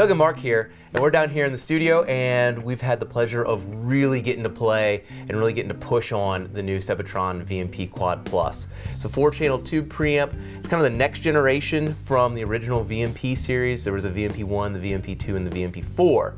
Doug and Mark here, and we're down here in the studio, and we've had the pleasure of really getting to play and really getting to push on the new Sebatron VMPQuadPlus. It's a 4-channel tube preamp. It's kind of the next generation from the original VMP series. There was a VMP1, the VMP2, and the VMP4.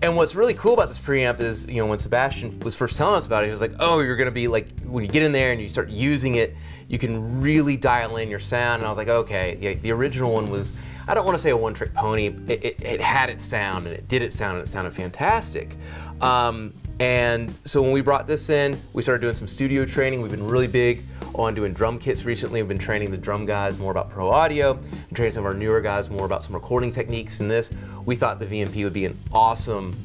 And what's really cool about this preamp is, you know, when Sebastian was first telling us about it, he was like, oh, you're gonna be like, when you get in there and you start using it, you can really dial in your sound. And I was like, okay, yeah, the original one was, I don't want to say a one-trick pony. It had its sound, and it did its sound, and it sounded fantastic. And so when we brought this in, we started doing some studio training. We've been really big on doing drum kits recently. We've been training the drum guys more about pro audio, and training some of our newer guys more about some recording techniques in this. We thought the VMP would be an awesome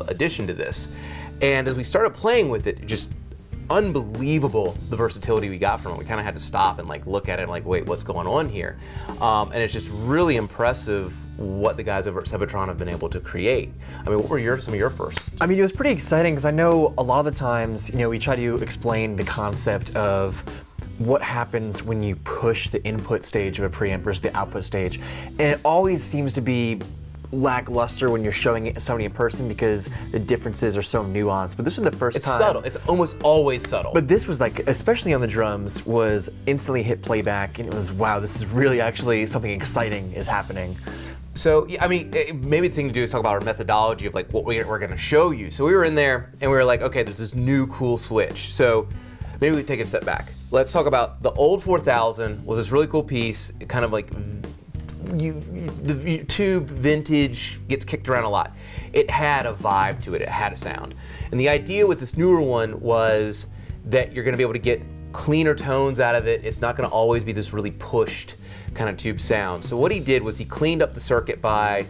addition to this. And as we started playing with it, just unbelievable the versatility we got from it. We kind of had to stop and like look at it and like, wait, what's going on here? And it's just really impressive what the guys over at Sebatron have been able to create. I mean, what were some of your first? I mean, it was pretty exciting because I know a lot of the times, you know, we try to explain the concept of what happens when you push the input stage of a preamp versus the output stage. And it always seems to be lackluster when you're showing it to somebody in person because the differences are so nuanced. But this is the first time. It's subtle. It's almost always subtle. But this was like, especially on the drums, was instantly hit playback, and it was, wow, this is really actually something exciting is happening. So, yeah, I mean, maybe the thing to do is talk about our methodology of like what we're going to show you. So we were in there and we were like, okay, there's this new cool switch. So maybe we take a step back. Let's talk about the old 4000 was this really cool piece. It kind of like the tube vintage gets kicked around a lot. It had a vibe to it. It had a sound. And the idea with this newer one was that you're going to be able to get cleaner tones out of it. It's not going to always be this really pushed kind of tube sound. So what he did was he cleaned up the circuit by,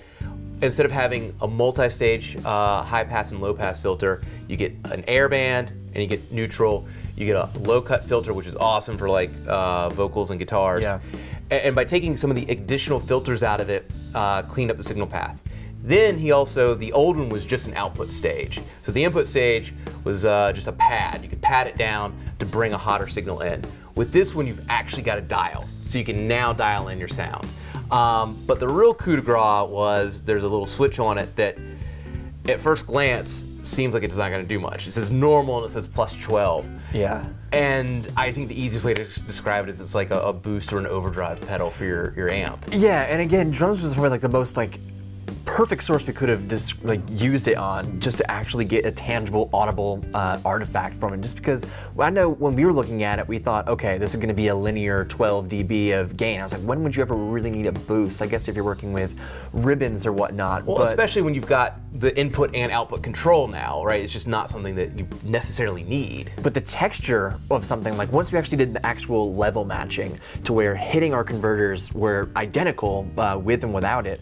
instead of having a multi-stage high pass and low pass filter, you get an air band and you get neutral. You get a low cut filter, which is awesome for like vocals and guitars. Yeah. And by taking some of the additional filters out of it, cleaned up the signal path. Then he also, the old one was just an output stage. So the input stage was just a pad. You could pad it down to bring a hotter signal in. With this one, you've actually got a dial. So you can now dial in your sound. But the real coup de grace was there's a little switch on it that at first glance seems like it's not gonna do much. It says normal and it says plus 12. Yeah. And I think the easiest way to describe it is it's like a boost or an overdrive pedal for your amp. Yeah, and again, drums was probably like the most like perfect source we could have just like used it on just to actually get a tangible, audible artifact from it. Just because I know when we were looking at it, we thought, okay, this is going to be a linear 12 dB of gain. I was like, when would you ever really need a boost? I guess if you're working with ribbons or whatnot. Well, especially when you've got the input and output control now, right? It's just not something that you necessarily need. But the texture of something, like once we actually did the actual level matching to where hitting our converters were identical with and without it,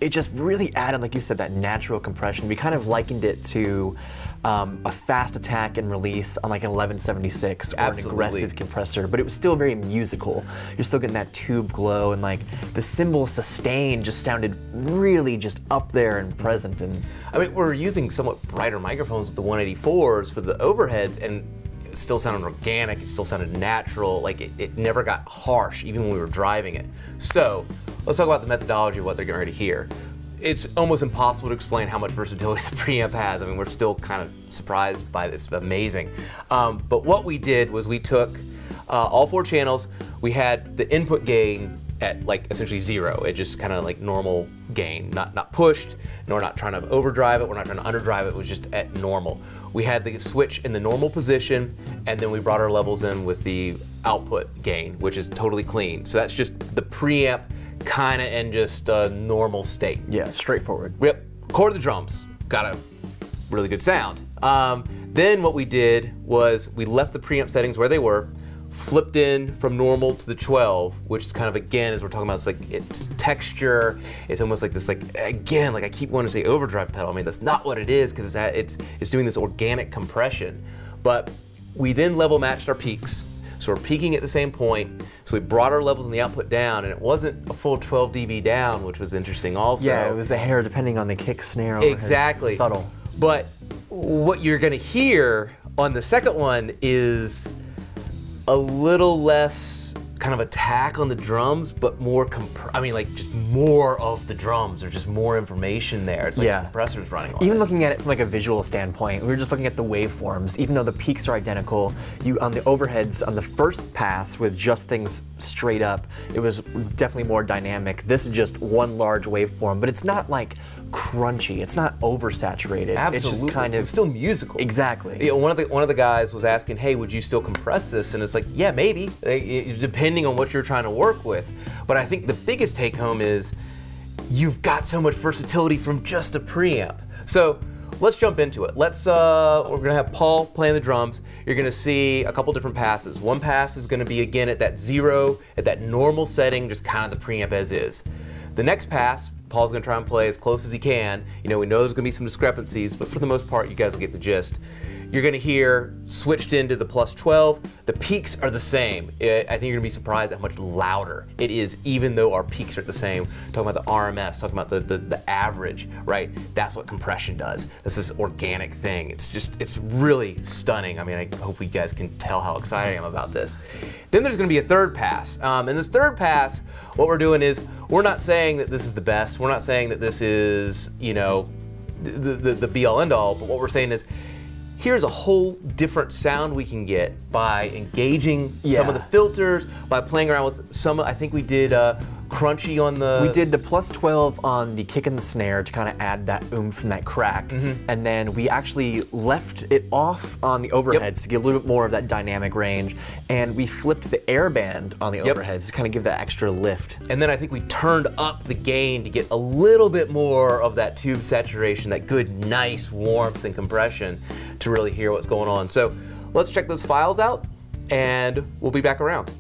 it just really added, like you said, that natural compression. We kind of likened it to a fast attack and release on like an 1176 or Absolutely. an aggressive compressor, but it was still very musical. You're still getting that tube glow, and like the cymbal sustain just sounded really just up there and present. And I mean, we're using somewhat brighter microphones with the 184s for the overheads, and it still sounded organic, it still sounded natural, like it never got harsh even when we were driving it. So let's talk about the methodology of what they're getting ready to hear. It's almost impossible to explain how much versatility the preamp has. I mean, we're still kind of surprised by this, amazing. But what we did was we took all 4 channels, we had the input gain at like essentially 0. It just kind of like normal gain, not pushed, nor not trying to overdrive it, we're not trying to underdrive it, it was just at normal. We had the switch in the normal position, and then we brought our levels in with the output gain, which is totally clean. So that's just the preamp kind of in just a normal state. yeah, straightforward. Yep, recorded the drums, got a really good sound. Then what we did was we left the preamp settings where they were, flipped in from normal to the 12, which is kind of, again, as we're talking about, it's like it's texture. It's almost like this, like, again, like I keep wanting to say overdrive pedal. I mean, that's not what it is, because it's doing this organic compression. But we then level matched our peaks. So we're peaking at the same point. So we brought our levels in the output down, and it wasn't a full 12 dB down, which was interesting also. Yeah, it was a hair depending on the kick, snare. Exactly. Subtle. But what you're gonna hear on the second one is a little less kind of attack on the drums, but more just more of the drums. There's just more information there. It's like the compressor's running on Even it. looking at it from like a visual standpoint, we were just looking at the waveforms. Even though the peaks are identical, on the overheads on the first pass with just things straight up, it was definitely more dynamic. This is just one large waveform, but it's not like crunchy. It's not oversaturated. Absolutely. It's just kind of it's still musical. Exactly. You know, one of the guys was asking, hey, would you still compress this? And it's like, yeah, maybe, depending on what you're trying to work with. But I think the biggest take home is you've got so much versatility from just a preamp. So let's jump into it. We're gonna have Paul playing the drums. You're gonna see a couple different passes. One pass is gonna be again at that 0, at that normal setting, just kind of the preamp as is. The next pass, Paul's gonna try and play as close as he can. You know, we know there's gonna be some discrepancies, but for the most part, you guys will get the gist. You're gonna hear switched into the plus 12. The peaks are the same. I think you're gonna be surprised at how much louder it is, even though our peaks are the same. Talking about the RMS, talking about the average, right? That's what compression does. This is organic thing. It's really stunning. I mean, I hope you guys can tell how excited I am about this. Then there's gonna be a third pass. In this third pass, what we're doing is, we're not saying that this is the best. We're not saying that this is, you know, the be all end all, but what we're saying is, here's a whole different sound we can get by engaging some of the filters, by playing around with some, I think we did crunchy on the... We did the plus 12 on the kick and the snare to kind of add that oomph and that crack. And then we actually left it off on the overheads to get a little bit more of that dynamic range. And we flipped the air band on the overheads to kind of give that extra lift. And then I think we turned up the gain to get a little bit more of that tube saturation, that good, nice warmth and compression to really hear what's going on. So let's check those files out and we'll be back around.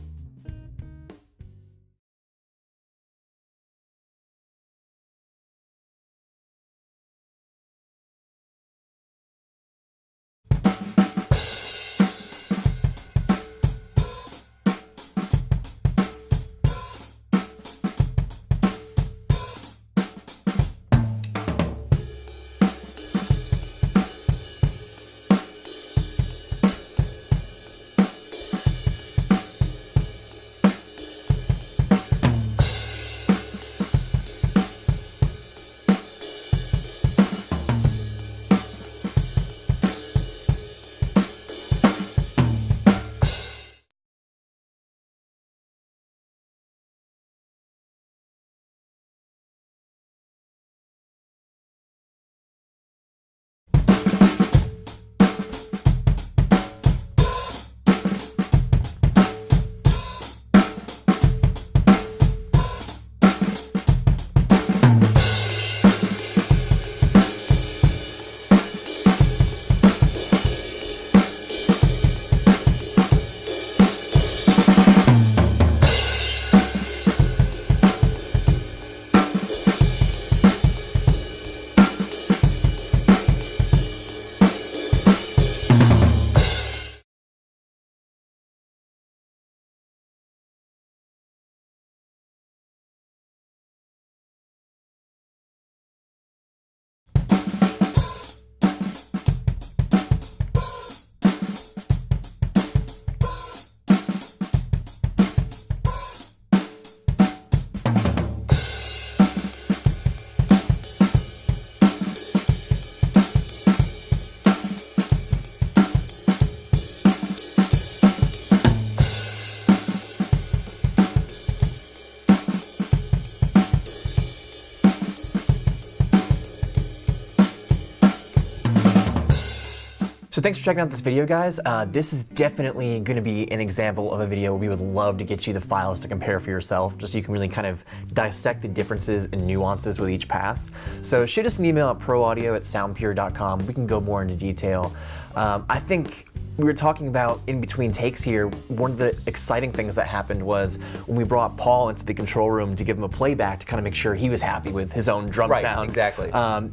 So thanks for checking out this video, guys. This is definitely going to be an example of a video where we would love to get you the files to compare for yourself, just so you can really kind of dissect the differences and nuances with each pass. So shoot us an email at proaudio@soundpure.com. We can go more into detail. I think we were talking about in between takes here, one of the exciting things that happened was when we brought Paul into the control room to give him a playback to kind of make sure he was happy with his own drum sound. Exactly.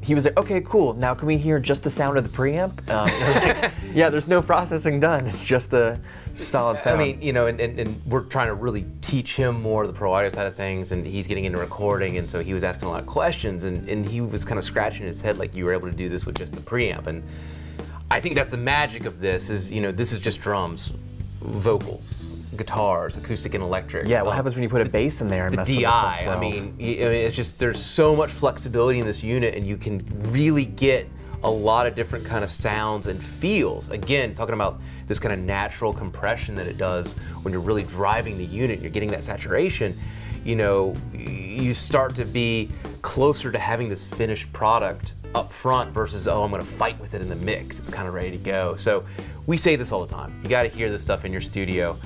He was like, okay, cool, now can we hear just the sound of the preamp? I was like, yeah, there's no processing done, it's just the solid sound. I mean, you know, and we're trying to really teach him more of the pro audio side of things, and he's getting into recording, and so he was asking a lot of questions, and he was kind of scratching his head like you were able to do this with just the preamp. And I think that's the magic of this is, you know, this is just drums, vocals, guitars, acoustic and electric. Yeah, what happens when you put a bass in there and The mess DI, with the plus 12? I mean, it's just, there's so much flexibility in this unit, and you can really get a lot of different kind of sounds and feels. Again, talking about this kind of natural compression that it does when you're really driving the unit, you're getting that saturation, you know, you start to be closer to having this finished product up front versus, oh, I'm gonna fight with it in the mix. It's kind of ready to go. So we say this all the time. You gotta hear this stuff in your studio.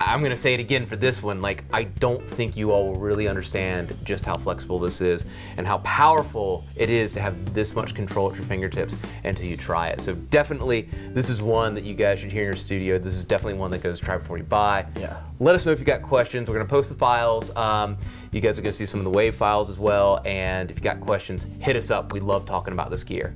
I'm gonna say it again for this one, like, I don't think you all will really understand just how flexible this is and how powerful it is to have this much control at your fingertips until you try it. So definitely, this is one that you guys should hear in your studio. This is definitely one that goes try before you buy. Yeah. Let us know if you got questions. We're gonna post the files. You guys are gonna see some of the WAV files as well. And if you got questions, hit us up. We love talking about this gear.